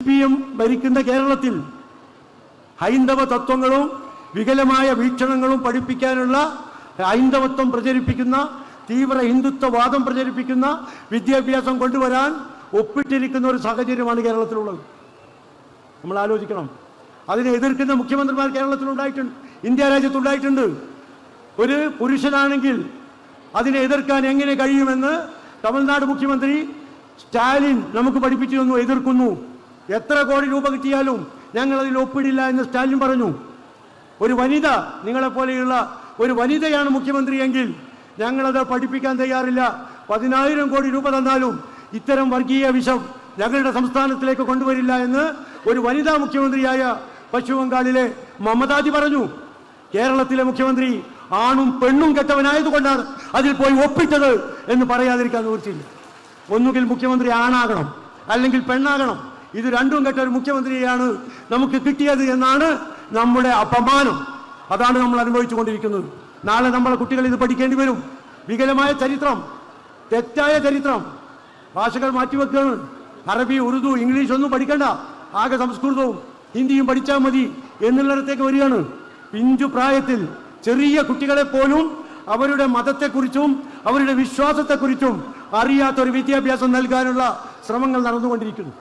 CPM ഭരിക്കുന്ന കേരളത്തിൽ ഹൈന്ദവ തത്വങ്ങളും വികലമായ വീക്ഷണങ്ങളും പഠിപ്പിക്കാനുള്ള, ഹൈന്ദവത്വം പ്രചരിപ്പിക്കുന്ന, തീവ്ര ഹിന്ദുത്വവാദം പ്രചരിപ്പിക്കുന്ന വിദ്യാഭ്യാസം കൊണ്ടുവരാൻ ഒപ്പിട്ടിരിക്കുന്ന ഒരു സാഹചര്യമാണ് കേരളത്തിലുള്ളത്. നമ്മൾ ആലോചിക്കണം. അതിനെ എതിർക്കുന്ന മുഖ്യമന്ത്രിമാർ കേരളത്തിലുണ്ടായിട്ടുണ്ട്, ഇന്ത്യ രാജ്യത്തുണ്ടായിട്ടുണ്ട്. ഒരു പുരുഷനാണെങ്കിൽ അതിനെ എതിർക്കാൻ എങ്ങനെ കഴിയുമെന്ന് തമിഴ്നാട് മുഖ്യമന്ത്രി സ്റ്റാലിൻ നമുക്ക് പഠിപ്പിച്ചു തന്നു, എതിർക്കുന്നു. എത്ര കോടി രൂപ കിട്ടിയാലും ഞങ്ങൾ അതിൽ ഒപ്പിടില്ല എന്ന് സ്റ്റാലിൻ പറഞ്ഞു. ഒരു വനിത, നിങ്ങളെപ്പോലെയുള്ള ഒരു വനിതയാണ് മുഖ്യമന്ത്രിയെങ്കിൽ ഞങ്ങളത് പഠിപ്പിക്കാൻ തയ്യാറില്ല. 10,000 കോടി രൂപ തന്നാലും ഇത്തരം വർഗീയ വിഷം ഞങ്ങളുടെ സംസ്ഥാനത്തിലേക്ക് കൊണ്ടുവരില്ല എന്ന് ഒരു വനിതാ മുഖ്യമന്ത്രിയായ പശ്ചിമ ബംഗാളിലെ മമതാജി പറഞ്ഞു. കേരളത്തിലെ മുഖ്യമന്ത്രി ആണും പെണ്ണും കെട്ടവനായതുകൊണ്ടാണ് അതിൽ പോയി ഒപ്പിട്ടത് എന്ന് പറയാതിരിക്കാൻ നിവൃത്തിയില്ല. ഒന്നുകിൽ മുഖ്യമന്ത്രി ആണാകണം, അല്ലെങ്കിൽ പെണ്ണാകണം. ഇത് രണ്ടും കെട്ട ഒരു മുഖ്യമന്ത്രിയെയാണ് നമുക്ക് കിട്ടിയത് എന്നാണ് നമ്മുടെ അപമാനം. അതാണ് നമ്മൾ അനുഭവിച്ചു കൊണ്ടിരിക്കുന്നത്. നാളെ നമ്മളെ കുട്ടികൾ ഇത് പഠിക്കേണ്ടി വരും. വികലമായ ചരിത്രം, തെറ്റായ ചരിത്രം, ഭാഷകൾ മാറ്റിവെക്കുകയാണ്. അറബി, ഉറുദു, ഇംഗ്ലീഷ് ഒന്നും പഠിക്കണ്ട, ആകെ സംസ്കൃതവും ഹിന്ദിയും പഠിച്ചാൽ മതി എന്നുള്ളിടത്തേക്ക് വരികയാണ്. പിഞ്ചു പ്രായത്തിൽ ചെറിയ കുട്ടികളെ പോലും അവരുടെ മതത്തെക്കുറിച്ചും അവരുടെ വിശ്വാസത്തെക്കുറിച്ചും അറിയാത്തൊരു വിദ്യാഭ്യാസം നൽകാനുള്ള ശ്രമങ്ങൾ നടന്നുകൊണ്ടിരിക്കുന്നു.